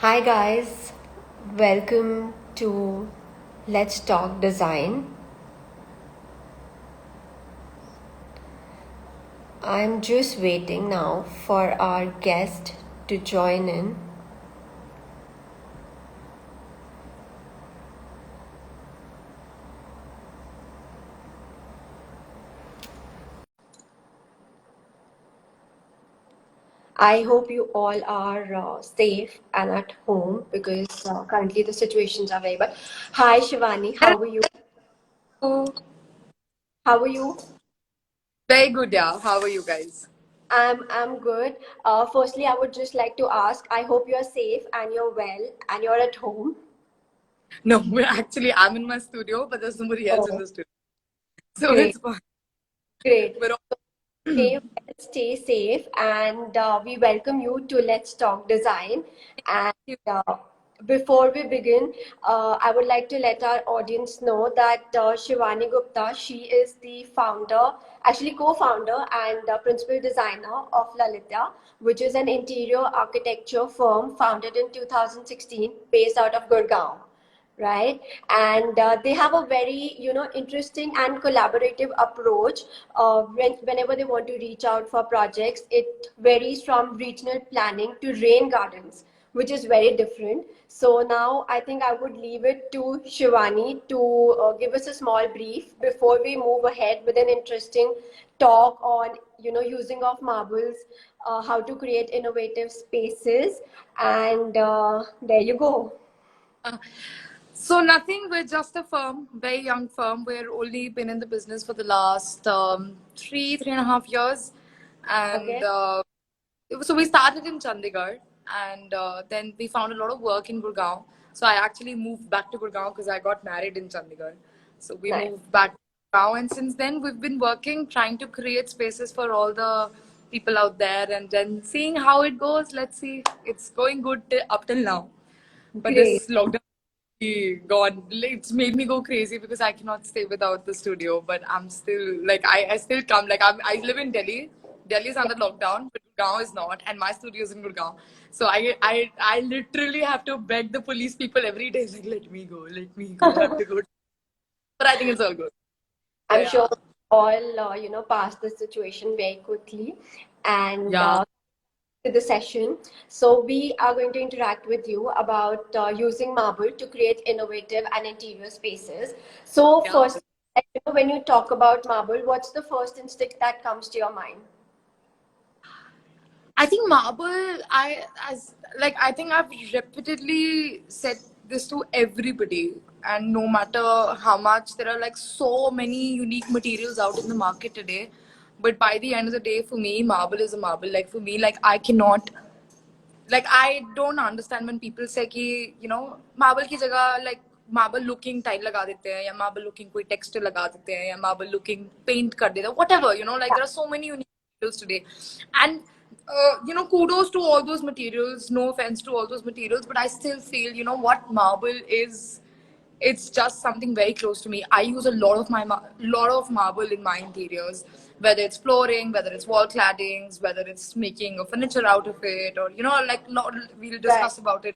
Hi guys, welcome to Let's Talk Design. I'm just waiting now for our guest to join in. I hope you all are safe and at home because currently the situations are very bad. Hi Shivani, how are you? Hello. How are you? Very good, yeah. How are you guys? I'm good. Firstly, I would just like to ask. I hope you're safe and you're well and you're at home. No, I'm in my studio, but there's somebody else in Oh, the studio. So great, it's fine. great. We're all... Stay well, stay safe, and we welcome you to Let's Talk Design. And before we begin, I would like to let our audience know that Shivani Gupta, she is the founder, actually co-founder and principal designer of Lalita, which is an interior architecture firm founded in 2016, based out of Gurgaon, right? And they have a very interesting and collaborative approach. Whenever they want to reach out for projects, it varies from regional planning to rain gardens, which is very different. So now I think I would leave it to Shivani to give us a small brief before we move ahead with an interesting talk on using of marbles, how to create innovative spaces, and there you go. So nothing. We're just a firm, very young firm. We're only been in the business for the last 3.5 years, and Okay. so we started in Chandigarh, and then we found a lot of work in Gurgaon. So I actually moved back to Gurgaon because I got married in Chandigarh. So we Nice. moved back to Gurgaon, and since then we've been working, trying to create spaces for all the people out there, and then seeing how it goes. Let's see. It's going good up till now, but Great. this lockdown gone. It's made me go crazy because I cannot stay without the studio. But I'm still like I still come. Like I live in Delhi. Delhi is Yeah, under lockdown, but Gurgaon is not, and my studio is in Gurgaon. So I literally have to beg the police people every day. Like, let me go. I have to go. But I think it's all good. So I'm sure yeah, all pass the situation very quickly, and yeah, to the session. So we are going to interact with you about using marble to create innovative and interior spaces. So yeah. first, when you talk about marble, what's the first instinct that comes to your mind? I think marble, I think I've repeatedly said this to everybody, and no matter how much there are like so many unique materials out in the market today, but by the end of the day, for me, marble is a marble. Like for me, like I cannot, like I don't understand when people say कि marble की जगह like marble looking tile लगा देते हैं या marble looking कोई texture लगा देते हैं या marble looking paint कर देते हैं, whatever, like there are so many unique materials today, and kudos to all those materials, no offense to all those materials, but I still feel what marble is, it's just something very close to me. I use a lot of lot of marble in my interiors, whether it's flooring, whether it's wall claddings, whether it's making a furniture out of it, or we'll Right. discuss about it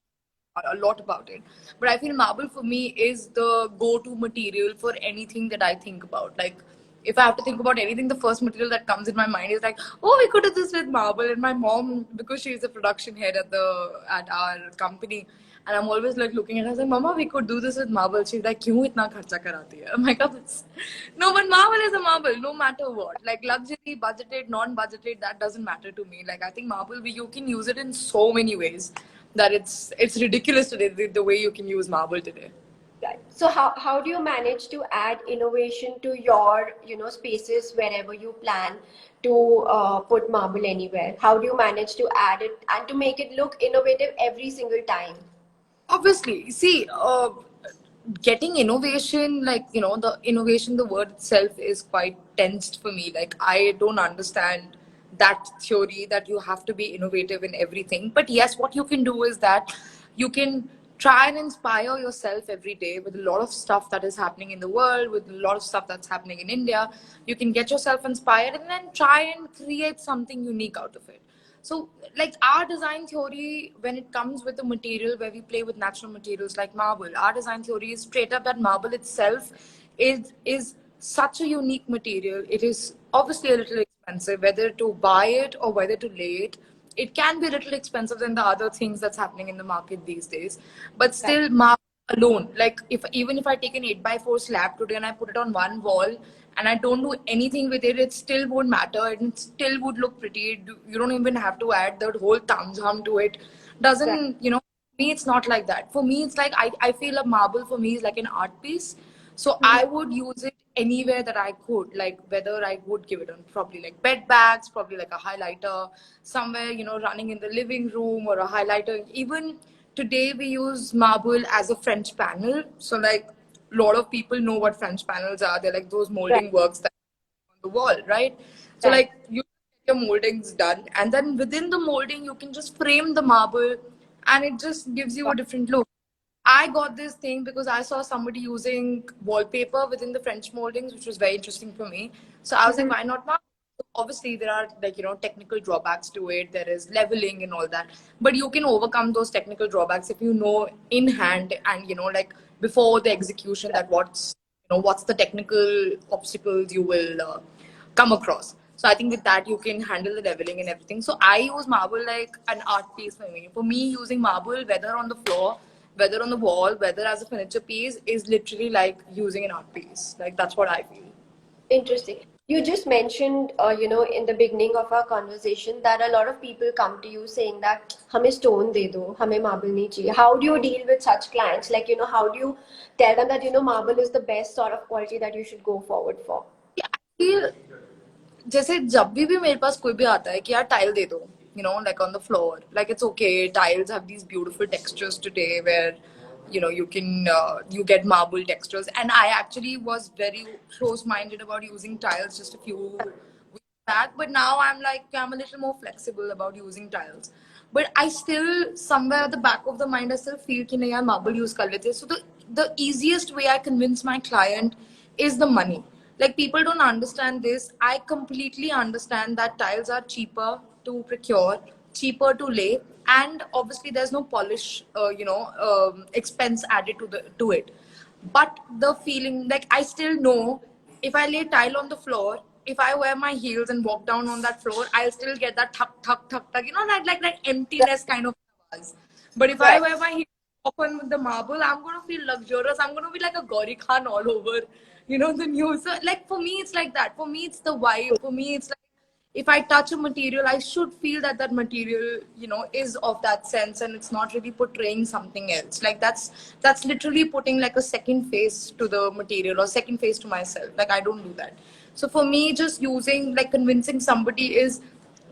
a lot about it. But I feel marble for me is the go-to material for anything that I think about. Like if I have to think about anything, the first material that comes in my mind is like, oh, we could do this with marble. And my mom, because she's a production head at our company, and I'm always like looking at her, saying, Mama, we could do this with marble. She's like, क्यों इतना खर्चा कराती है? I'm like, oh, no, but marble is a marble, no matter what. Like luxury, budgeted, non-budgeted, that doesn't matter to me. Like I think marble, you can use it in so many ways that it's ridiculous today the way you can use marble today. Right. So how do you manage to add innovation to your spaces wherever you plan to put marble anywhere? How do you manage to add it and to make it look innovative every single time? Obviously, see, getting innovation, like the innovation, the word itself is quite tensed for me. Like I don't understand that theory that you have to be innovative in everything. But yes, what you can do is that you can try and inspire yourself every day with a lot of stuff that is happening in the world, with a lot of stuff that's happening in India. You can get yourself inspired and then try and create something unique out of it. So like our design theory, when it comes with the material where we play with natural materials like marble, our design theory is straight up that marble itself is such a unique material. It is obviously a little expensive, whether to buy it or whether to lay it. It can be a little expensive than the other things that's happening in the market these days, but Right. still marble alone, like if even if I take an 8x4 slab today and I put it on one wall and I don't do anything with it, it still won't matter. It still would look pretty. You don't even have to add that whole tamjham to it. Right. Doesn't, you know, for me, it's not like that. For me, it's like I feel a marble for me is like an art piece. So Mhm. I would use it anywhere that I could, like whether I would give it on probably like bed bags, probably like a highlighter, somewhere, you know, running in the living room or a highlighter. Even today we use marble as a French panel. So like a lot of people know what French panels are. They're like those Right. molding works that on the wall, right? So Right. like you get your moldings done, and then within the molding you can just frame the marble, and it just gives you a different look. I got this thing because I saw somebody using wallpaper within the French moldings, which was very interesting for me. So I was like, Mhm. why not marble? Obviously there are, like, you know, technical drawbacks to it. There is leveling and all that, but you can overcome those technical drawbacks if you know in hand and, you know, like before the execution, that what's, you know, what's the technical obstacles you will come across. So I think with that you can handle the leveling and everything. So I use marble like an art piece for me. For me, using marble, whether on the floor, whether on the wall, whether as a furniture piece, is literally like using an art piece. Like that's what I feel. Interesting. You just mentioned, in the beginning of our conversation that a lot of people come to you saying that हमें stone दे दो, हमें marble नहीं चाहिए. How do you deal with such clients? Like, how do you tell them that, marble is the best sort of quality that you should go forward for? Yeah, I feel जैसे जब भी मेरे पास कोई भी आता है कि यार टाइल दे दो, you know, like on the floor, like it's okay, tiles have these beautiful textures today where, you know, you can you get marble textures. And I actually was very close minded about using tiles just a few weeks back, but now I'm like, I'm a little more flexible about using tiles. But I still, somewhere at the back of the mind, I still feel कि नहीं यार marble use कर लेते. So the easiest way I convince my client is the money. Like people don't understand this. I completely understand that tiles are cheaper to procure, cheaper to lay, and obviously there's no polish, expense added to it. But the feeling, like I still know, if I lay tile on the floor, if I wear my heels and walk down on that floor, I'll still get that thuk thuk thuk thuk, you know, that like that emptiness kind of buzz. But if I Right. wear my heels open with the marble, I'm gonna feel luxurious. I'm gonna be like a Gauri Khan all over, you know, the news. So, like for me, it's like that. For me, it's the vibe. For me, it's like if I touch a material, I should feel that that material, you know, is of that sense, and it's not really portraying something else. Like that's literally putting like a second face to the material or second face to myself. Like I don't do that. So for me, just using, like, convincing somebody is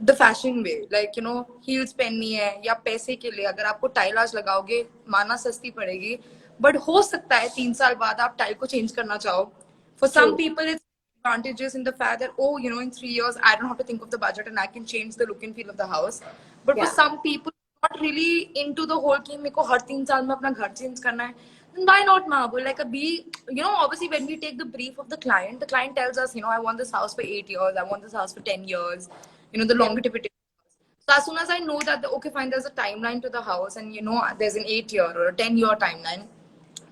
the fashion way. Like, you know, heels पहननी है या पैसे के लिए अगर आपको tile आज लगाओगे, माना सस्ती पड़ेगी, बट हो सकता है 3 साल बाद आप टाइल को चेंज करना चाहो. For some True. people, it's advantages in the fact that, oh, you know, in 3 years I don't have to think of the budget and I can change the look and feel of the house. But for Yeah. some people not really into the whole कि मेरे को हर 3 साल में अपना घर change करना है, then why not marble? Like a B, you know, obviously when we take the brief of the client tells us, you know, I want this house for 8 years, I want this house for 10 years, you know, the Yeah. longevity. So as soon as I know that, okay, fine, there's a timeline to the house, and you know, there's an 8 year or a 10 year timeline,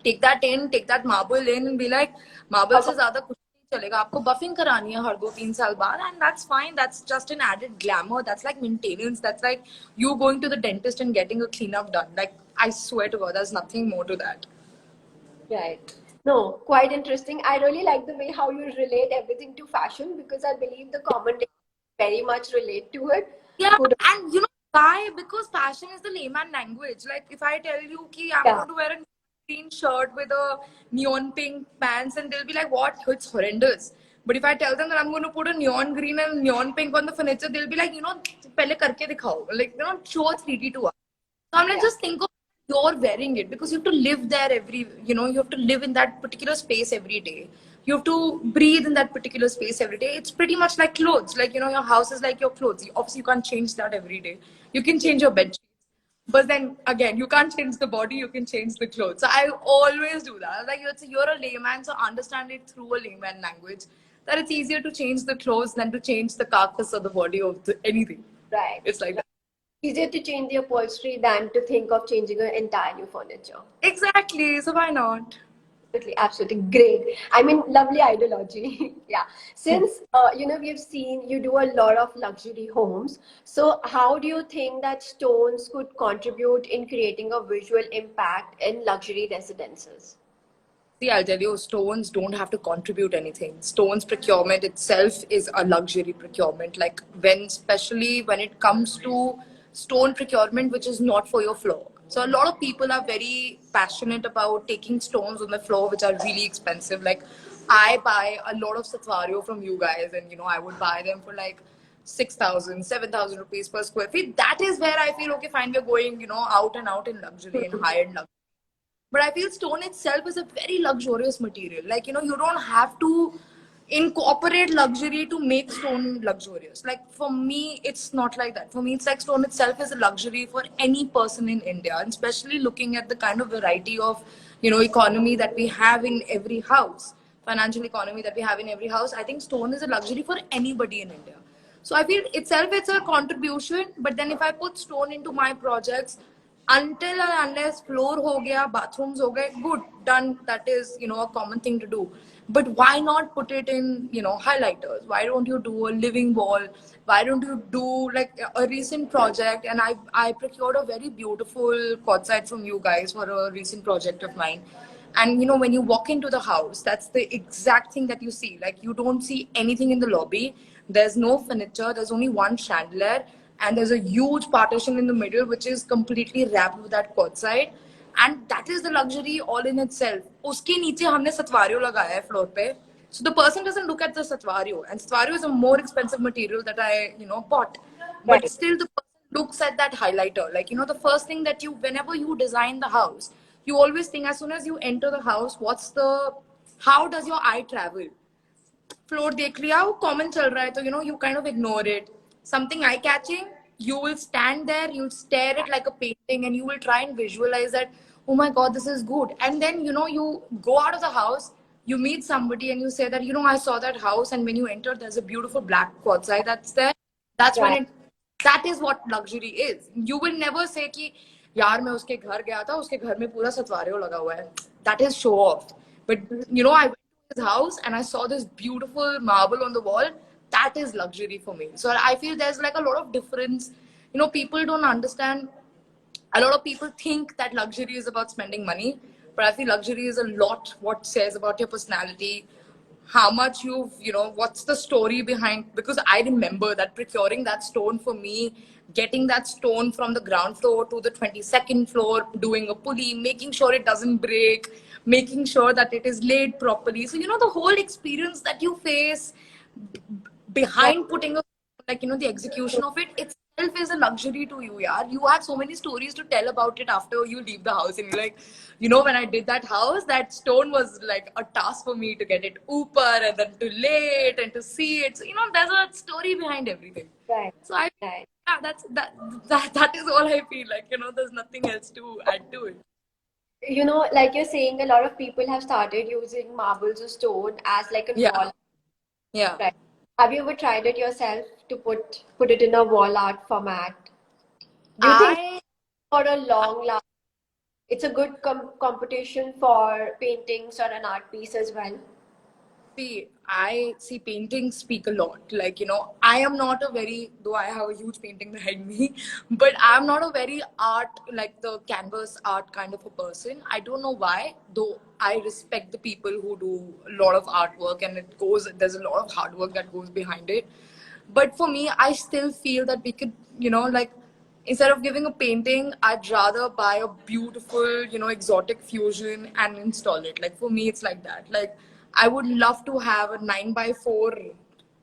take that in, take that marble in, and be like, marble से ज़्यादा कुछ नहीं चलेगा. आपको buffing करानी है हर 2-3 साल बाद, and that's fine. That's just an added glamour. That's like maintenance. That's like you going to the dentist and getting a cleanup done. Like I swear to God, there's nothing more to that. Right. No, quite interesting. I really like the way how you relate everything to fashion because I believe the common day very much relate to it. Yeah, Who don't- and you know why? Because fashion is the layman language. Like if I tell you कि I'm Yeah. going to wear a green shirt with a neon pink pants, and they'll be like, "What? It's horrendous." But if I tell them that I'm going to put a neon green and neon pink on the furniture, they'll be like, you know, पहले करके दिखाओ. Like, you know, show 3D to us. So I'm like, Yeah. just think of you're wearing it because you have to live there you know, you have to live in that particular space every day. You have to breathe in that particular space every day. It's pretty much like clothes. Like, you know, your house is like your clothes. Obviously, you can't change that every day. You can change your bed sheets. But then again, you can't change the body, you can change the clothes. So I always do that. Like, you're a layman, so understand it through a layman language. That it's easier to change the clothes than to change the carcass or the body of anything. Right. It's like that. Easier to change the upholstery than to think of changing an entire new furniture. Exactly. So why not? Absolutely, absolutely great. I mean, lovely ideology. Yeah. Since we've seen you do a lot of luxury homes. So, how do you think that stones could contribute in creating a visual impact in luxury residences? See, I'll tell you, stones don't have to contribute anything. Stones procurement itself is a luxury procurement. Like especially when it comes to stone procurement, which is not for your floor. So a lot of people are very passionate about taking stones on the floor, which are really expensive. Like I buy a lot of Satvario from you guys, and I would buy them for like 6,000, 7,000 rupees per square feet. That is where I feel okay, fine, we're going, out and out in luxury and high end luxury. But I feel stone itself is a very luxurious material. Like, you don't have to incorporate luxury to make stone luxurious. Like, for me, it's not like that. For me, it's like stone itself is a luxury for any person in India, and especially looking at the kind of variety of, economy that we have in every house, financial economy that we have in every house. I think stone is a luxury for anybody in India. So I feel itself it's a contribution, but then if I put stone into my projects, until and unless floor ho gaya, bathrooms ho gaye, good, done. That is a common thing to do. But why not put it in highlighters? Why don't you do a living wall? Why don't you do like a recent project? And I procured a very beautiful quartzite from you guys for a recent project of mine. And when you walk into the house, that's the exact thing that you see. Like, you don't see anything in the lobby. There's no furniture. There's only one chandelier, and there's a huge partition in the middle, which is completely wrapped with that quartzite. And that is the luxury all in itself. Uske niche हमने सतवारियो लगाया है floor पे. So the person doesn't look at the Satvario, and Satvario is a more expensive material that I, bought. But Right. still, the person looks at that highlighter. Like, the first thing that whenever you design the house, you always think as soon as you enter the house, how does your eye travel? Floor देख लिया वो common चल रहा है तो you kind of ignore it something eye catching you will stand there, you'll stare it like a painting, and you will try and visualize that, oh my god, this is good. And then you go out of the house, you meet somebody and you say that, I saw that house, and when you enter there's a beautiful black quartzite that's there. That's when Right. that is what luxury is. You will never say कि यार मैं उसके घर गया था, उसके घर में पूरा सतवारियो लगा हुआ है. That is show off. But I went to his house and I saw this beautiful marble on the wall. That is luxury for me. So I feel there's like a lot of difference. People don't understand. A lot of people think that luxury is about spending money, but I feel luxury is a lot what says about your personality, how much what's the story behind. Because I remember that procuring that stone for me, getting that stone from the ground floor to the 22nd floor, doing a pulley, making sure it doesn't break, making sure that it is laid properly. So the whole experience that you face Right. behind putting a, like the execution of it itself is a luxury to you. Yeah, you have so many stories to tell about it after you leave the house, and you're like, when I did that house, that stone was like a task for me to get it upper and then to lay it and to see it. So there's a story behind everything. Right. So I, Right. yeah, that is all I feel like. There's nothing else to add to it. Like you're saying, a lot of people have started using marbles or stone as like a Yeah, wall. yeah. Right. Have you ever tried it yourself to put it in a wall art format? Do you think I for a long last, it's a good competition for paintings or an art piece as well? See, I see paintings speak a lot. Like, I am not a very, though I have a huge painting behind me, but I'm not a very art, like the canvas art kind of a person. I don't know why, though I respect the people who do a lot of artwork, and there's a lot of hard work that goes behind it. But for me, I still feel that we could, like, instead of giving a painting, I'd rather buy a beautiful, exotic fusion and install it. Like, for me, it's like that. Like, I would love to have a 9 by 4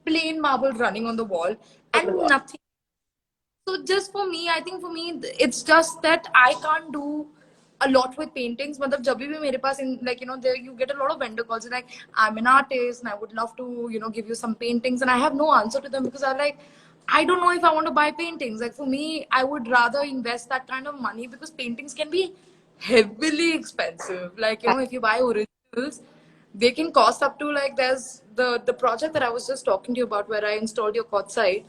plain marble running on the wall On the and wall. nothing. So just for me, I think for me, it's just that I can't do a lot with paintings. मतलब जब भी मेरे पास like there you get a lot of vendor calls like, I'm an artist and I would love to give you some paintings, and I have no answer to them because I'm like, I don't know if I want to buy paintings. Like, for me, I would rather invest that kind of money because paintings can be heavily expensive. Like, if you buy originals, they can cost up to, like, there's the project that I was just talking to you about where I installed your quartzite.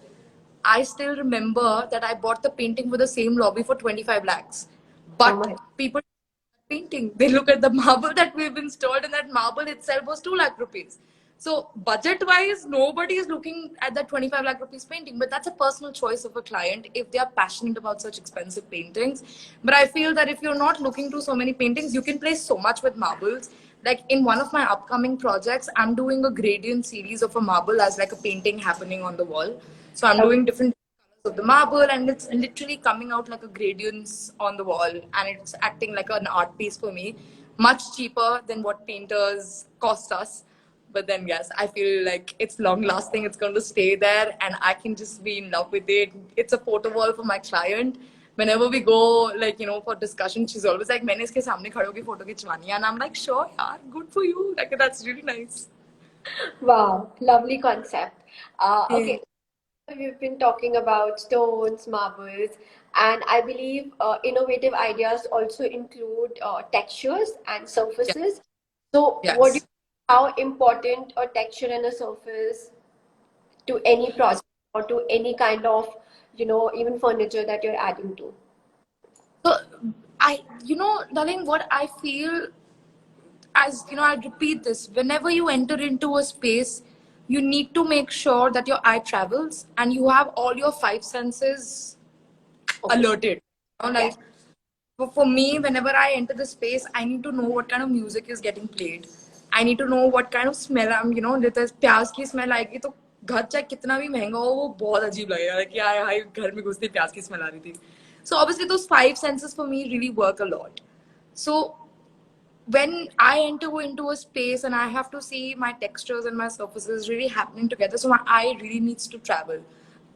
I still remember that I bought the painting for the same lobby for 25 lakhs. Oh But my. people painting, they look at the marble that we've installed, and that marble itself was 2 lakh rupees. So budget wise, nobody is looking at that 25 lakh rupees painting, but that's a personal choice of a client if they are passionate about such expensive paintings. But I feel that if you're not looking to so many paintings, you can play so much with marbles. Like in one of my upcoming projects, I'm doing a gradient series of a marble as like a painting happening on the wall. So I'm Okay. doing different of the marble, and it's literally coming out like a gradients on the wall, and it's acting like an art piece for me, much cheaper than what painters cost us. But then yes, I feel like it's long lasting, it's going to stay there, and I can just be in love with it. It's a photo wall for my client. Whenever we go, like, you know, for discussion, she's always like, मैंने इसके सामने खड़े होके photo खिंचवानी है, and I'm like, sure yaar, good for you, like that's really nice. Wow, lovely concept. Yeah. Okay, we've been talking about stones, marbles, and I believe innovative ideas also include textures and Yeah. surfaces. So, what do you, Yes. how important a texture and a surface to any project or to any kind of, even furniture that you're adding to? So darling, what I feel, as you know, I repeat this: whenever you enter into a space, you need to make sure that your eye travels and you have all your five senses Okay. alerted. You know, Yes. like for me, whenever I enter the space, I need to know what kind of music is getting played. I need to know what kind of smell I'm, you know, जैसे प्याज की smell आएगी तो घर चाहे कितना भी महंगा हो वो बहुत अजीब लगेगा कि यार हाय घर में घुसते ही प्याज की smell आ रही थी. So obviously those five senses for me really work a lot. So when I enter into a space and I have to see my textures and my surfaces really happening together, so my eye really needs to travel.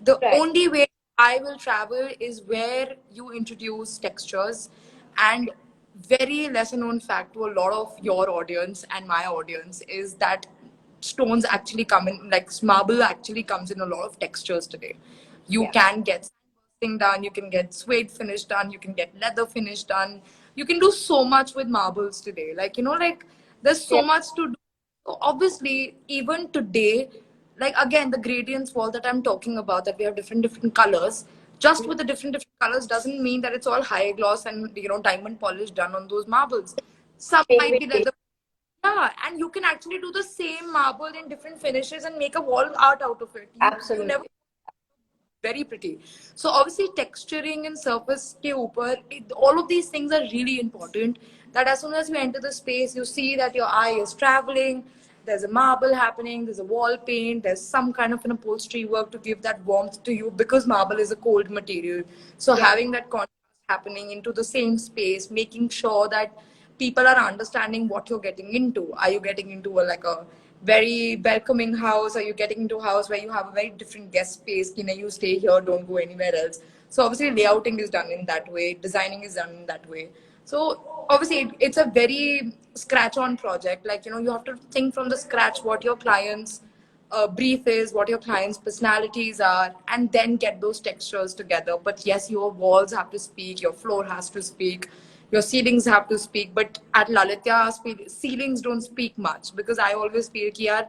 The Right. only way I will travel is where you introduce textures, and very lesser known fact to a lot of your audience and my audience is that stones actually come in, like marble actually comes in a lot of textures today. You Yeah. can get thing done, you can get suede finish done, you can get leather finish done, you can do so much with marbles today, like, you know, like there's Yeah. so much to do. So obviously even today, like again, the gradients wall that I'm talking about, that we have different colors, just with the different colors doesn't mean that it's all high gloss and, you know, diamond polish done on those marbles. Some Paint might with be paint. leather. Yeah, and you can actually do the same marble in different finishes and make a wall art out of it. You never, Absolutely. very pretty. So obviously texturing and surface ke upar, all of these things are really important. That as soon as you enter the space, you see that your eye is traveling. There's a marble happening. There's a wall paint. There's some kind of an upholstery work to give that warmth to you because marble is a cold material. So Yeah. having that contrast happening into the same space, making sure that people are understanding what you're getting into. Are you getting into a very welcoming house? Are you getting into a house where you have a very different guest space? You know, you stay here, don't go anywhere else. So obviously layouting is done in that way, designing is done in that way. So obviously it's a very scratch on project. Like, you know, you have to think from the scratch what your clients brief is, what your clients' personalities are, and then get those textures together. But yes, your walls have to speak, your floor has to speak, your ceilings have to speak. But at Lalitya, ceilings don't speak much because I always feel कि यार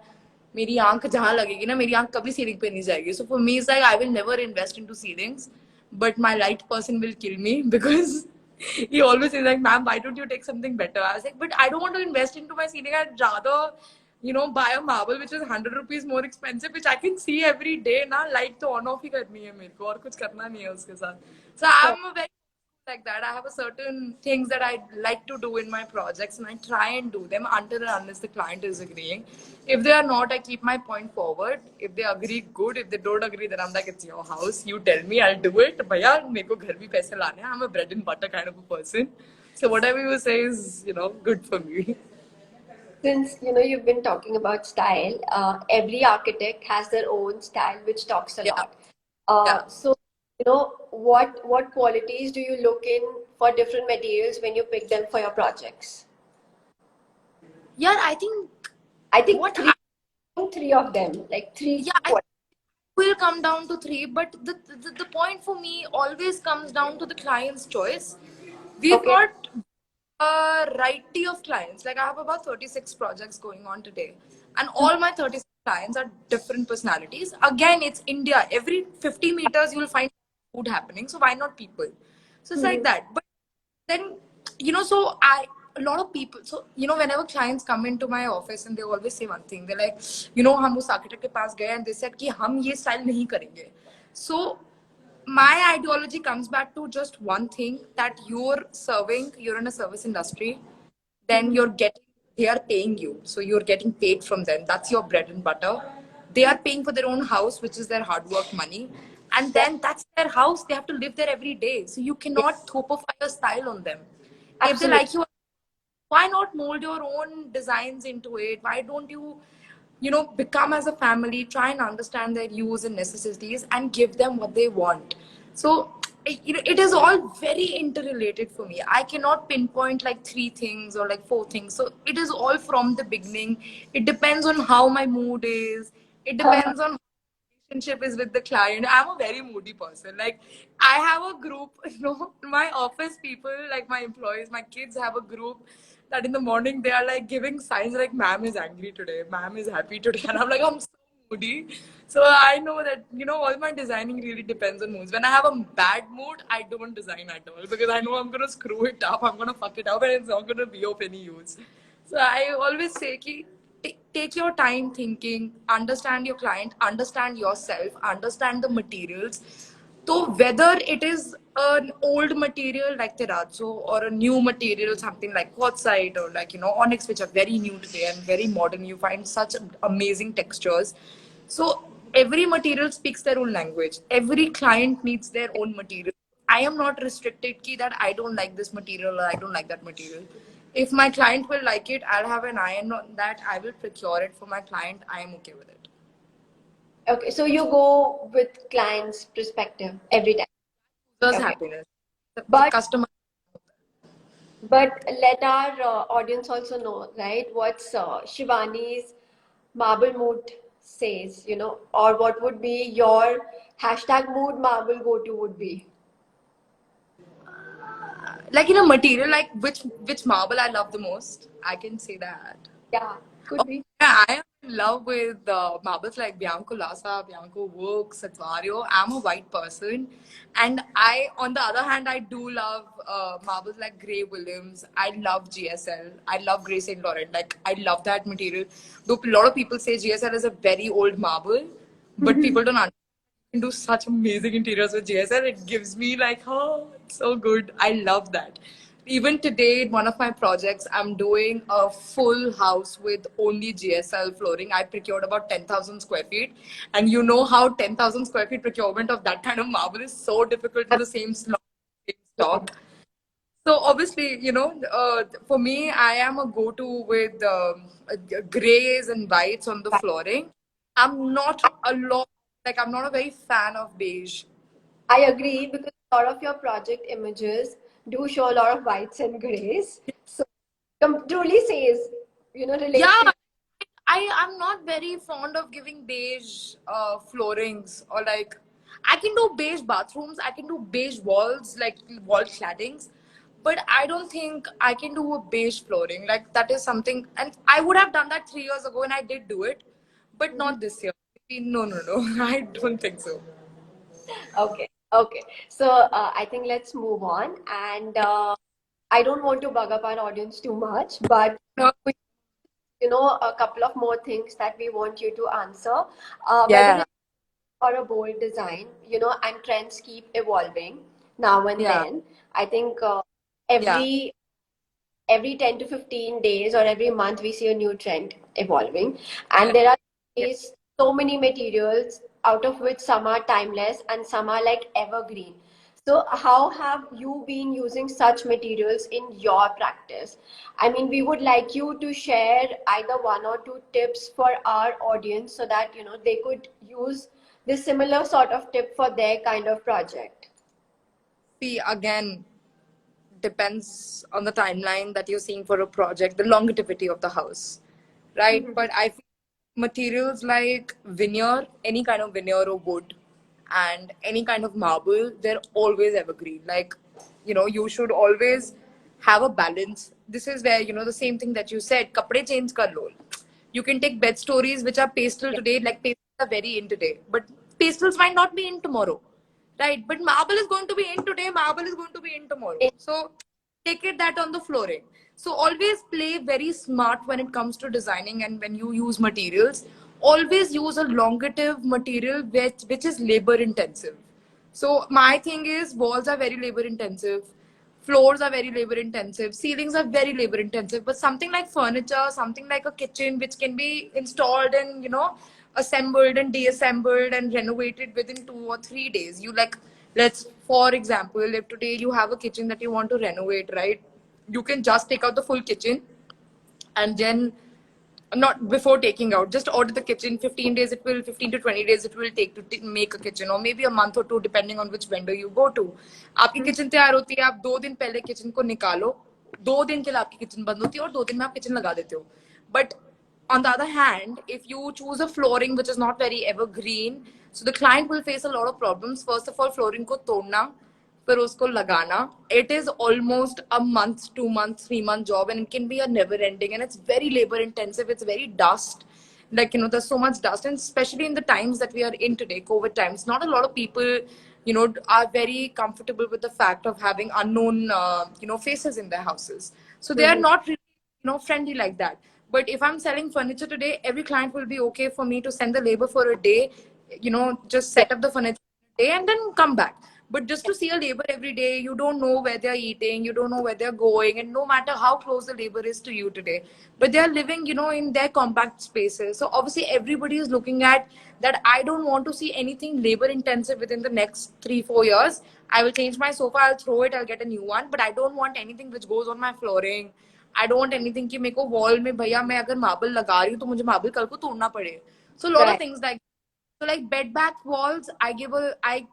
मेरी आंख जहाँ लगेगी ना मेरी आंख कभी सीलिंग पे नहीं जाएगी. So for me, it's like I will never invest into ceilings, but my light person will kill me because he always says like, ma'am, why don't you take something better? I was like, but I don't want to invest into my ceiling. I'd rather, you know, buy a marble which is 100 rupees more expensive, which I can see every day. ना light तो on off ही करनी है मेरे को और कुछ करना नहीं है उसके साथ. So Sure. I'm a very like that. I have a certain things that I like to do in my projects, and I try and do them until and unless the client is agreeing. If they are not, I keep my point forward. If they agree, good. If they don't agree, then I'm like, it's your house. You tell me, I'll do it. भैया मेरे को घर भी पैसे लाने हैं. I'm a bread and butter kind of a person. So whatever you say is, you know, good for me. Since you've been talking about style, every architect has their own style, which talks a Yeah, lot. yeah, So what qualities do you look in for different materials when you pick them for your projects? yeah. I think I think what three of them, like three yeah, I qualities. will come down to three, but the point for me always comes down to the client's choice. We've Okay. got a variety of clients. Like I have about 36 projects going on today, and all my 36 clients are different personalities. Again, it's India. Every 50 meters, you'll find food happening. So why not people? So it's like Mhm. that. But then, so a lot of people, so, whenever clients come into my office and they always say one thing, they're like, हम उस architect के पास गए and they said कि हम ये style नहीं करेंगे. So my ideology comes back to just one thing, that you're in a service industry, then they are paying you, so you're getting paid from them. That's your bread and butter. They are paying for their own house, which is their hard work money, and Yeah, then that's their house. They have to live there every day, so you yeah, cannot thopify your style on them. If they absolutely. like you, why not mold your own designs into it? Why don't you, become as a family, try and understand their use and necessities and give them what they want. So it is all very interrelated for me. I cannot pinpoint like three things or like four things. So it is all from the beginning. It depends on how my mood is. It depends on relationship is with the client. I'm a very moody person. Like, I have a group, my office people, like my employees, my kids have a group that in the morning they are like giving signs like, ma'am is angry today, ma'am is happy today. And I'm like, I'm so moody. So I know that, all my designing really depends on moods. When I have a bad mood, I don't design at all because I know I'm going to screw it up, I'm going to fuck it up, and it's not going to be of any use. So I always say, ki, take your time thinking, understand your client, understand yourself, understand the materials. So whether it is an old material like terrazzo or a new material, something like quartzite or like, onyx, which are very new today and very modern, you find such amazing textures. So every material speaks their own language. Every client needs their own material. I am not restricted ki that I don't like this material or I don't like that material. If my client will like it, I'll have an eye on that. I will procure it for my client. I am okay with it. Okay, so you go with client's perspective every time. User's Okay, happiness. The but customer. let our audience also know, right? What's Shivani's marble mood says, or what would be your hashtag mood marble go to would be. Like in a material, like which marble I love the most. I can say that. Yeah, Oh, could be. yeah, I am in love with marbles like Bianco Lassa, Bianco Work, Satvario. I'm a white person, and on the other hand, I do love marbles like Grey Williams. I love GSL. I love Grey Saint Laurent. Like, I love that material. Though a lot of people say GSL is a very old marble, but people don't understand. Can do such amazing interiors with JSL. It gives me like, oh, it's so good. I love that. Even today, in one of my projects, I'm doing a full house with only GSL flooring. I procured about 10,000 square feet. And you know how 10,000 square feet procurement of that kind of marble is so difficult in the same slot, same stock. So obviously, for me, I am a go-to with grays and whites on the flooring. I'm not a lot, like, I'm not a very fan of beige. I agree because a lot of your project images do show a lot of whites and grays. So truly says, relates Yeah, to you. I'm not very fond of giving beige floorings, or like, I can do beige bathrooms, I can do beige walls, like wall claddings, but I don't think I can do a beige flooring. Like, that is something, and I would have done that 3 years ago, and I did do it, but Mhm. not this year. No, no, no. I don't think so. Okay, okay. So I think let's move on. And I don't want to bug up our audience too much, but No. a couple of more things that we want you to answer. Whether Yeah, it's or a bold design, and trends keep evolving now and yeah, then. I think yeah, every 10 to 15 days or every month we see a new trend evolving, yeah. and there are Yeah. so many materials, out of which some are timeless and some are like evergreen. So how have you been using such materials in your practice? I mean, we would like you to share either one or two tips for our audience so that they could use this similar sort of tip for their kind of project. See, again, depends on the timeline that you're seeing for a project, the longevity of the house, right? Mhm. But I feel materials like veneer, any kind of veneer or wood, and any kind of marble, they're always evergreen. Like, you should always have a balance. This is where, the same thing that you said, kapde change kar lo. You can take bed stories which are pastel today, like pastels are very in today, but pastels might not be in tomorrow, right? But marble is going to be in today, marble is going to be in tomorrow. So take it that on the flooring. So always play very smart when it comes to designing, and when you use materials, always use a longative material which is labor intensive. So my thing is, walls are very labor intensive, floors are very labor intensive, ceilings are very labor intensive, but something like furniture, something like a kitchen which can be installed and assembled and deassembled and renovated within 2 or 3 days. You like, let's, for example, if today you have a kitchen that you want to renovate, right? You can just take out the full kitchen, and then, not before taking out, just order the kitchen. 15 days it will, 15 to 20 days it will take to make a kitchen, or maybe a month or two depending on which vendor you go to. आपकी kitchen तैयार होती है, आप 2 दिन पहले kitchen को निकालो, 2 दिन के लिए आपकी किचन बंद होती है, और 2 दिन में आप किचन लगा देते हो. But on the other hand, if you choose a flooring which is not very evergreen, so the client will face a lot of problems. First of all, flooring को तोड़ना, फिर उसको लगाना, it is almost a month, 2 months, 3 month job, and it can be a never ending, and it's very labor intensive, it's very dust, like there's so much dust, and especially in the times that we are in today, COVID times, not a lot of people are very comfortable with the fact of having unknown faces in their houses, so they are not really friendly like that. But if I'm selling furniture today, every client will be okay for me to send the labor for a day, just set up the furniture day and then come back. But just to see a labor every day, you don't know where they're eating, you don't know where they're going, and no matter how close the labor is to you today, but they're living, in their compact spaces. So obviously, everybody is looking at that. I don't want to see anything labor intensive within the next 3-4 years. I will change my sofa, I'll throw it, I'll get a new one, but I don't want anything which goes on my flooring. I don't want anything कि मेरे को wall में भैया मैं अगर marble लगा रही हूँ तो मुझे marble कल को तोड़ना पड़े. So a lot of things like, so like bed back walls, I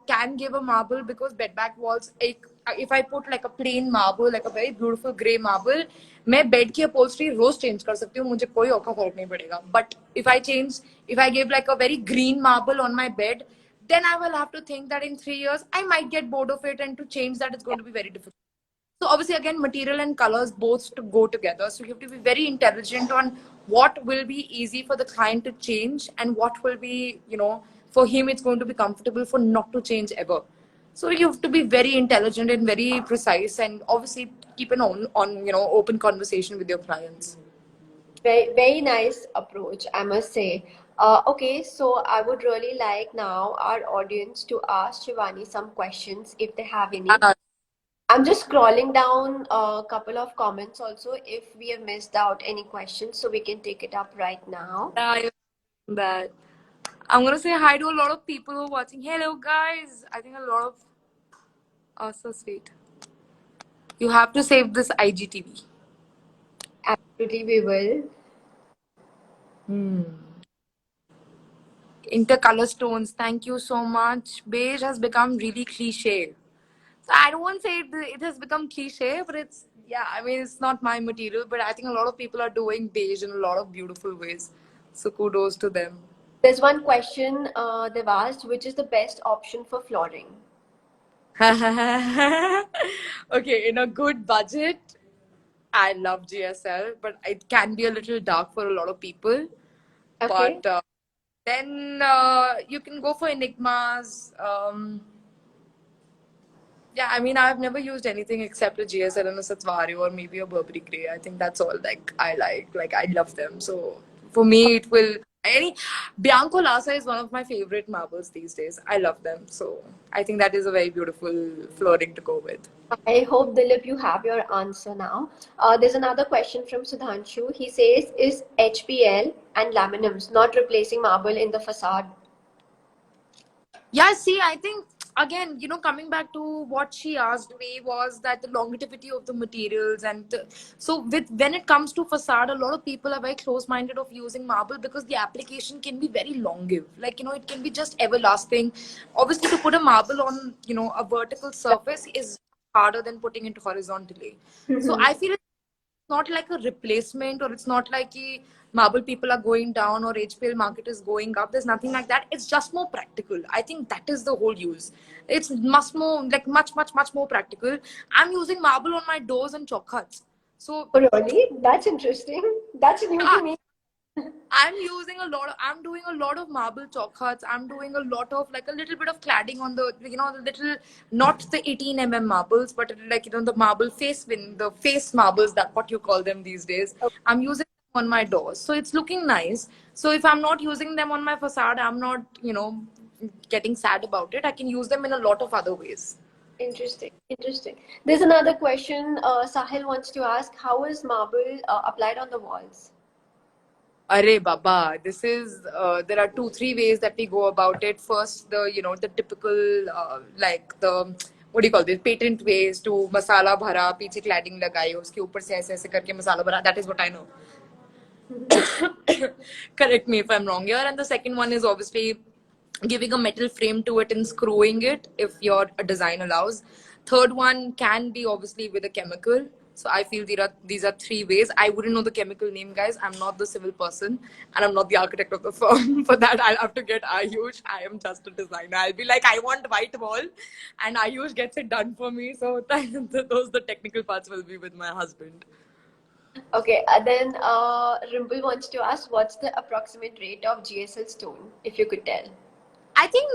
can give a marble, because bed back walls, if I put like a plain marble, like a very beautiful grey marble, मैं bed की upholstery रोज change कर सकती हूँ, मुझे कोई औखा फर्क नहीं पड़ेगा. But if I give like a very green marble on my bed, then I will have to think that in 3 years I might get bored of it, and to change that it's going to be very difficult. So obviously, again, material and colors both to go together. So you have to be very intelligent on what will be easy for the client to change, and what will be, for him it's going to be comfortable for not to change ever. So you have to be very intelligent and very precise, and obviously keep an open conversation with your clients. Very, very nice approach, I must say. Okay, so I would really like now our audience to ask Shivani some questions if they have any. Uh, I'm just scrolling down a couple of comments also if we have missed out any questions, so we can take it up right now. that. I'm gonna say hi to a lot of people who are watching. Hello, guys. I think a lot of. Oh, so sweet. You have to save this IGTV. Absolutely, we will. Intercolor stones, thank you so much. Beige has become really cliche. So I don't want to say it has become cliche, but it's, yeah, I mean, it's not my material, but I think a lot of people are doing beige in a lot of beautiful ways. So kudos to them. There's one question they've asked, which is the best option for flooring? Okay, in a good budget, I love GSL, but it can be a little dark for a lot of people. Okay. But then you can go for Enigmas. Yeah, I mean, I've never used anything except a GSL and a Satsvari, or maybe a Burberry Grey. I think that's all. Like I love them. So for me, it will. Bianco Lassa is one of my favorite marbles these days. I love them. So I think that is a very beautiful flooring to go with. I hope, Dilip, you have your answer now. There's another question from Sudhanshu. He says, is HPL and laminums not replacing marble in the facade? Yeah, see, I think again, coming back to what she asked me, was that the longevity of the materials, and so when it comes to facade, a lot of people are very close-minded of using marble, because the application can be very longive. Like it can be just everlasting. Obviously, to put a marble on a vertical surface is harder than putting it horizontally. So I feel not like a replacement, or it's not like marble people are going down or HPL market is going up. There's nothing like that. It's just more practical. I think that is the whole use. It's much more, like much more practical. I'm using marble on my doors and chokkhats. So Really? That's interesting. That's new to me. I'm doing a lot of marble chalk huts. I'm doing a lot of like a little bit of cladding on the, the little, not the 18 marbles, but like, the marble the face marbles, that what you call them these days. I'm using them on my doors. So it's looking nice. So if I'm not using them on my facade, I'm not, getting sad about it. I can use them in a lot of other ways. Interesting, interesting. There's another question. Sahil wants to ask, how is marble applied on the walls? Arey Baba, this is there are two, three ways that we go about it. First, the typical like the what do you call this patent ways to masala bhara, पीछे cladding लगाई उसके ऊपर से ऐसे करके masala भरा. That is what I know. Correct me if I'm wrong here. And the second one is obviously giving a metal frame to it and screwing it if your design allows. Third one can be obviously with a chemical. So I feel these are three ways. I wouldn't know the chemical name, guys. I'm not the civil person and I'm not the architect of the firm. For that, I'll have to get Ayush. I am just a designer. I'll be like, I want white wall, and Ayush gets it done for me. So those the technical parts will be with my husband. Okay, then Rimple wants to ask, what's the approximate rate of GSL stone, if you could tell? I think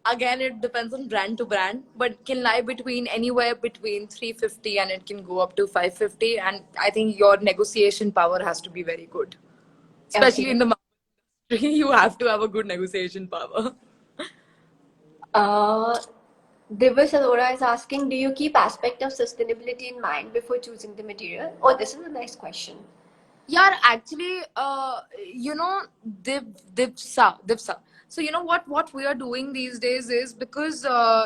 again it depends on brand to brand, but it can lie between anywhere between 350 and it can go up to 550. And I think your negotiation power has to be very good, especially Okay. in the market industry. You have to have a good negotiation power. Uh, Divas Arora is asking, do you keep aspect of sustainability in mind before choosing the material? Oh, this is a nice question. Yeah, actually, Divsa. So what we are doing these days is because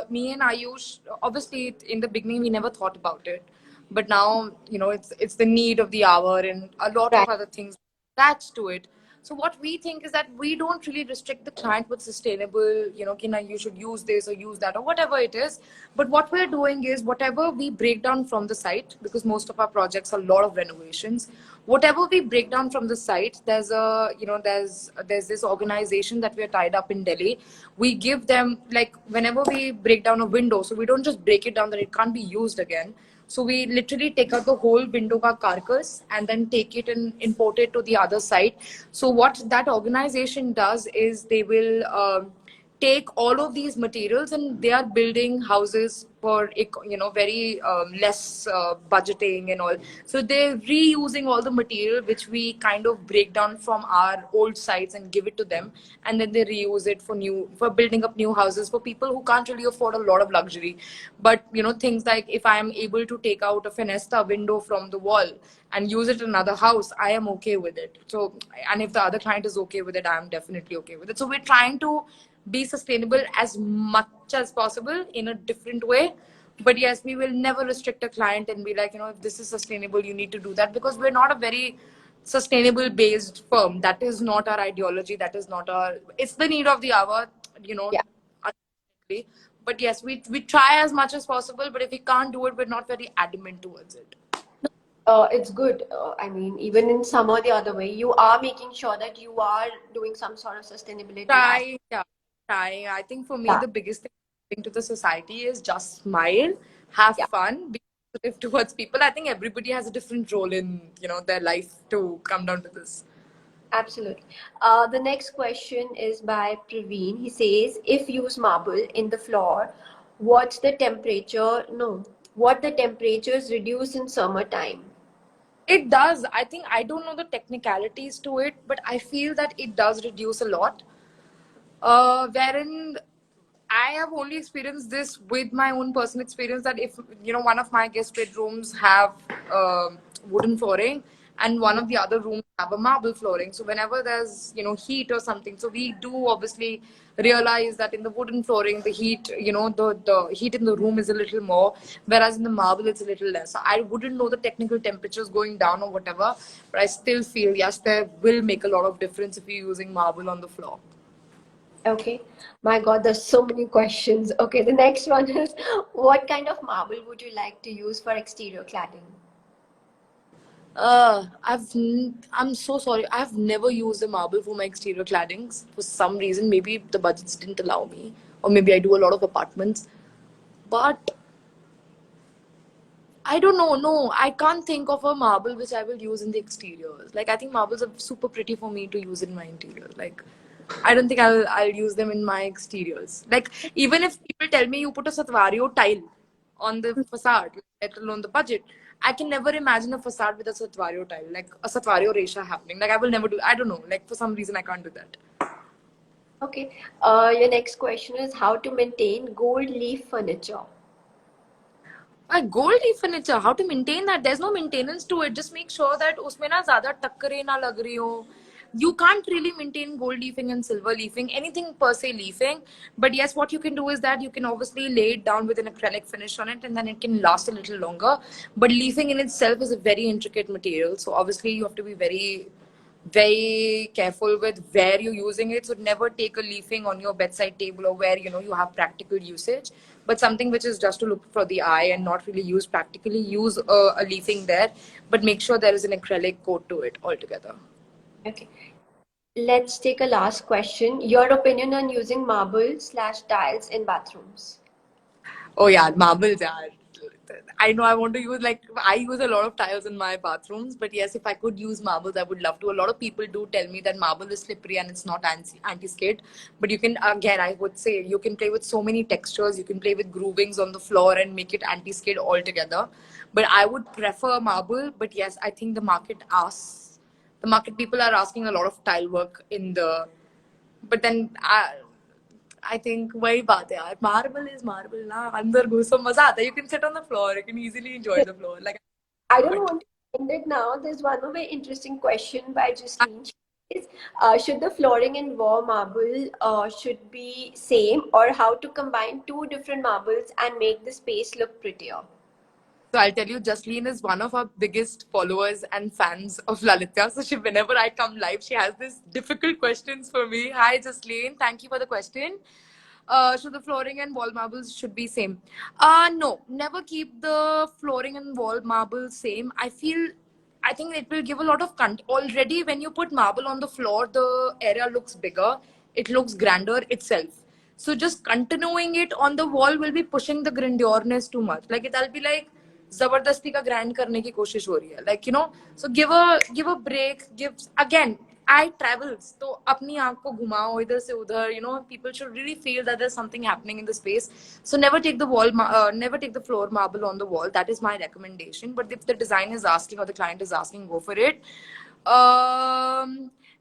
me and Ayush, obviously in the beginning we never thought about it, but now it's the need of the hour and a lot Right. of other things attached to it. So what we think is that we don't really restrict the client with sustainable, you should use this or use that or whatever it is. But what we're doing is whatever we break down from the site, because most of our projects are a lot of renovations. Whatever we break down from the site, there's this organization that we're tied up in Delhi. We give them, like, whenever we break down a window, so we don't just break it down that it can't be used again. So we literally take out the whole window ka carcass and then take it and import it to the other side. So what that organization does is they will take all of these materials and they are building houses for very less budgeting and all. So they're reusing all the material which we kind of break down from our old sites and give it to them, and then they reuse it for building up new houses for people who can't really afford a lot of luxury. But things like, if I am able to take out a Fenesta window from the wall and use it in another house, I am okay with it. So, and if the other client is okay with it, I am definitely okay with it. So we're trying to be sustainable as much as possible in a different way. But yes, we will never restrict a client and be like, if this is sustainable, you need to do that, because we're not a very sustainable based firm. That is not our ideology. That is not it's the need of the hour, you know, Yeah. unfortunately. But yes, we try as much as possible, but if we can't do it, we're not very adamant towards it. It's good. I mean, even in some or the other way, you are making sure that you are doing some sort of sustainability aspect. Try, yeah, try. I think for me, Yeah. the biggest thing to the society is just smile, have Yeah. fun, be positive towards people. I think everybody has a different role in their life to come down to this. Absolutely. The next question is by Praveen. He says, if use marble in the floor, what's the temperature? No, what the temperatures reduce in summertime? It does. I think I don't know the technicalities to it, but I feel that it does reduce a lot. Wherein I have only experienced this with my own personal experience, that if one of my guest bedrooms have wooden flooring and one of the other rooms have a marble flooring, so whenever there's heat or something, so we do obviously realize that in the wooden flooring the heat, the heat in the room is a little more, whereas in the marble it's a little less. So I wouldn't know the technical temperatures going down or whatever, but I still feel yes, there will make a lot of difference if you're using marble on the floor. Okay. My God, there's so many questions. Okay, the next one is, what kind of marble would you like to use for exterior cladding? I'm so sorry. I've never used a marble for my exterior claddings for some reason. Maybe the budgets didn't allow me, or maybe I do a lot of apartments. But I don't know. No, I can't think of a marble which I will use in the exteriors. Like, I think marbles are super pretty for me to use in my interior. Like, I don't think I'll use them in my exteriors. Like, even if people tell me you put a Satvario tile on the facade, let alone the budget, I can never imagine a facade with a Satvario tile, like a Satvario resha happening. Like, I will never do. I don't know. Like, for some reason, I can't do that. Okay. Your next question is how to maintain gold leaf furniture. A gold leaf furniture, how to maintain that? There's no maintenance to it. Just make sure that उसमें ना ज़्यादा टक्करें ना लग रही हो. You can't really maintain gold leafing and silver leafing, anything per se leafing. But yes, what you can do is that you can obviously lay it down with an acrylic finish on it, and then it can last a little longer. But leafing in itself is a very intricate material, so obviously you have to be very careful with where you're using it. So never take a leafing on your bedside table or where you have practical usage. But something which is just to look for the eye and not really use practically, use a leafing there. But make sure there is an acrylic coat to it altogether. Okay. Let's take a last question. Your opinion on using marble/tiles in bathrooms. Oh yeah, marbles are. I know I want to use, like, I use a lot of tiles in my bathrooms, but yes, if I could use marbles, I would love to. A lot of people do tell me that marble is slippery and it's not anti-skid. But you can, again, I would say you can play with so many textures. You can play with groovings on the floor and make it anti-skid altogether. But I would prefer marble. But yes, I think the market people are asking a lot of tile work in the. But then I think वही बात है यार, marble is marble ना, अंदर घुसो मजा आता है. You can sit on the floor, you can easily enjoy the floor. Like, I don't but want to end it now. There's one more very interesting question by Justine. She says, should the flooring and wall marble should be same, or how to combine two different marbles and make the space look prettier? So I'll tell you, Jasleen is one of our biggest followers and fans of Lalitya. So whenever I come live, she has these difficult questions for me. Hi, Jasleen. Thank you for the question. So the flooring and wall marbles should be same. No, never keep the flooring and wall marbles same. I think it will give a lot of already when you put marble on the floor, the area looks bigger. It looks grander itself. So just continuing it on the wall will be pushing the grandeureness too much. Like it'll be like जबरदस्ती का grand करने की कोशिश हो रही है. Like, so give a break. Give again. I travels, तो अपनी आँख को घुमाओ इधर से उधर. People should really feel that there's something happening in the space. So never take never take the floor marble on the wall. That is my recommendation. But if the design is asking or the client is asking, go for it.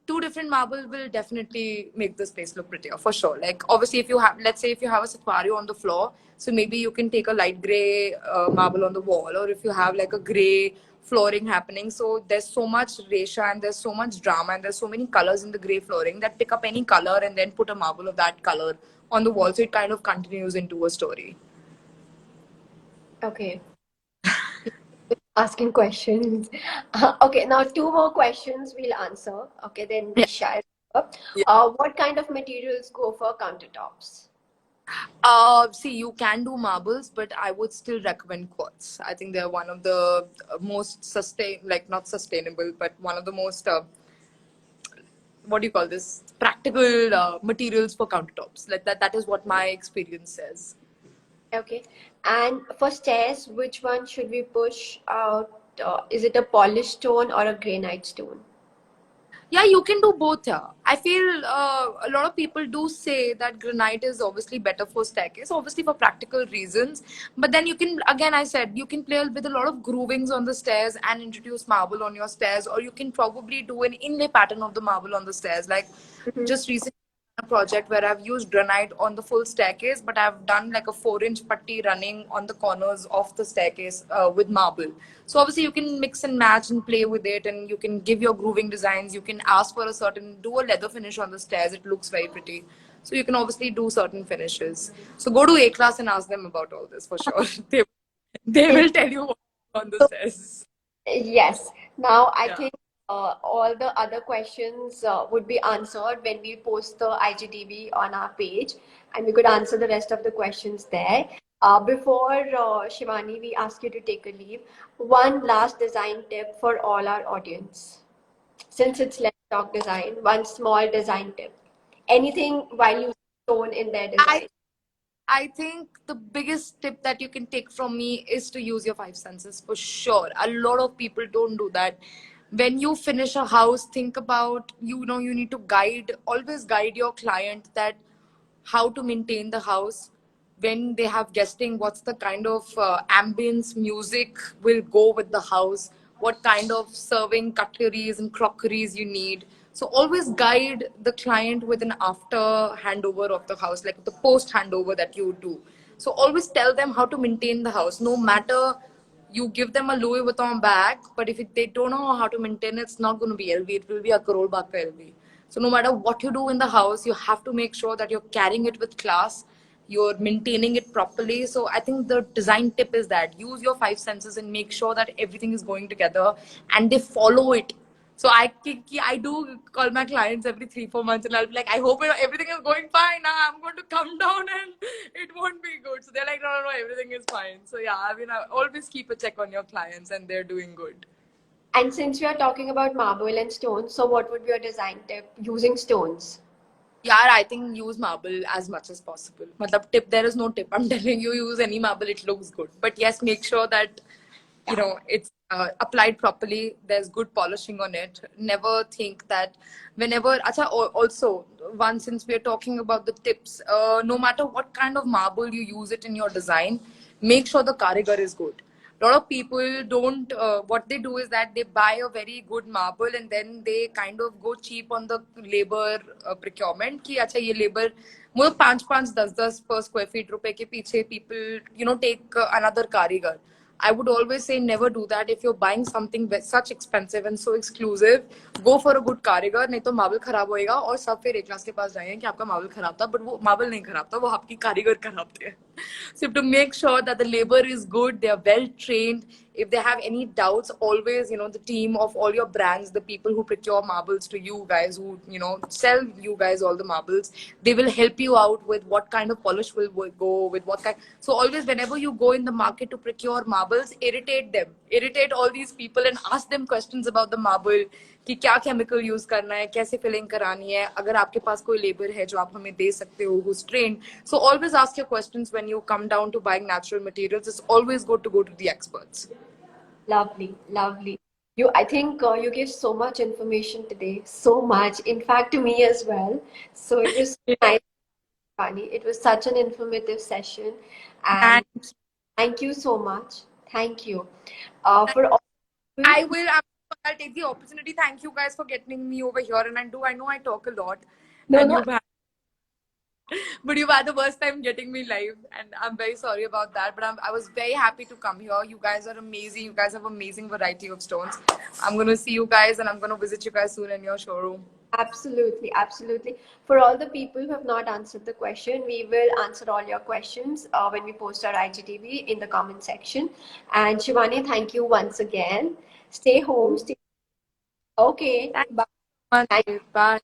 Two different marble will definitely make the space look prettier for sure. Like obviously, if you have, let's say, if you have a Satvario on the floor, so maybe you can take a light gray marble on the wall, or if you have like a gray flooring happening. So there's so much resha and there's so much drama and there's so many colors in the gray flooring that pick up any color and then put a marble of that color on the wall. So it kind of continues into a story. Okay. Asking questions. Okay, now two more questions we'll answer. Okay, then Yeah. Disha. What kind of materials go for countertops? See, you can do marbles, but I would still recommend quartz. I think they're one of the most like not sustainable, but one of the most what do you call this? Practical materials for countertops. Like that. That is what my experience says. Okay, and for stairs, which one should we push out? Is it a polished stone or a granite stone? Yeah, you can do both. Yeah, I feel a lot of people do say that granite is obviously better for staircase, obviously for practical reasons. But then you can, again, I said you can play with a lot of groovings on the stairs and introduce marble on your stairs, or you can probably do an inlay pattern of the marble on the stairs. Like Mhm. just recently, a project where I've used granite on the full staircase, but I've done like a 4-inch putty running on the corners of the staircase with marble. So obviously you can mix and match and play with it, and you can give your grooving designs. You can ask for do a leather finish on the stairs. It looks very pretty. So you can obviously do certain finishes. So go to A class and ask them about all this for sure. They will tell you what on the So, stairs. yes, now I Yeah. think all the other questions would be answered when we post the IGTV on our page, and we could answer the rest of the questions there. Before Shivani, we ask you to take a leave. One last design tip for all our audience. Since it's Let's Talk Design, one small design tip. Anything while using stone in their I design. I think the biggest tip that you can take from me is to use your five senses for sure. A lot of people don't do that. When you finish a house, think about, you need to always guide your client that how to maintain the house. When they have guesting, what's the kind of ambience music will go with the house, what kind of serving cutleries and crockeries you need. So always guide the client with an after handover of the house, like the post handover that you do. So always tell them how to maintain the house. No matter you give them a Louis Vuitton bag, but if they don't know how to maintain it, it's not going to be LV. It will be a crore baka LV. So no matter what you do in the house, you have to make sure that you're carrying it with class, you're maintaining it properly. So I think the design tip is that use your five senses and make sure that everything is going together and they follow it. So I do call my clients every 3-4 months, and I'll be like, I hope everything is going fine. Now I'm going to come down and it won't be good. So they're like, no, no, no, everything is fine. So yeah, I mean, I always keep a check on your clients and they're doing good. And since we are talking about marble and stones, so what would be your design tip using stones? Yeah, I think use marble as much as possible. Matlab, tip, there is no tip. I'm telling you, use any marble, it looks good. But yes, make sure that Yeah. it's applied properly. There's good polishing on it. Never think that whenever. Also, one, since we're talking about the tips, no matter what kind of marble you use it in your design, make sure the karigar is good. A lot of people don't, what they do is that they buy a very good marble and then they kind of go cheap on the labor procurement ki acha ye labor मतलब 5-5 10-10 per square feet रुपए के पीछे people take another कारीगर. I would always say never do that. If you're buying something such expensive and so exclusive, go for a good कारीगर. नहीं तो marble खराब होएगा और सब फिर एक क्लास के पास जाएंगे कि आपका मार्बल खराब था, but वो मार्बल नहीं खराब था, वो आपकी कारीगर खराब थे. So you have to make sure that the labor is good, they are well trained. If they have any doubts, always, the team of all your brands, the people who procure marbles to you guys, who, sell you guys all the marbles, they will help you out with what kind of polish will go with what kind. So always, whenever you go in the market to procure marbles, irritate them. Irritate all these people and ask them questions about the marble. कि क्या chemical use करना है, कैसे filling करानी है, अगर आपके पास कोई लेबर है जो आप हमें दे सकते हो who's trained. So always ask your questions when you come down to buying natural materials. It's always good to go to the experts. Lovely, lovely. I think you gave so much information today, so much. In fact, to me as well. So it was so nice, Vani. It was such an informative session, and And thank you so much. Thank you. For all people, I'll take the opportunity. Thank you guys for getting me over here. And I know I talk a lot, no, and no, but you've had the worst time getting me live, and I'm very sorry about that. But I was very happy to come here. You guys are amazing. You guys have amazing variety of stones. I'm gonna see you guys, and I'm gonna visit you guys soon in your showroom. absolutely, absolutely. For all the people who have not answered the question, we will answer all your questions when we post our IGTV in the comment section. And Shivani, thank you once again. Stay home. Stay okay. Thank Bye. you so much. Bye.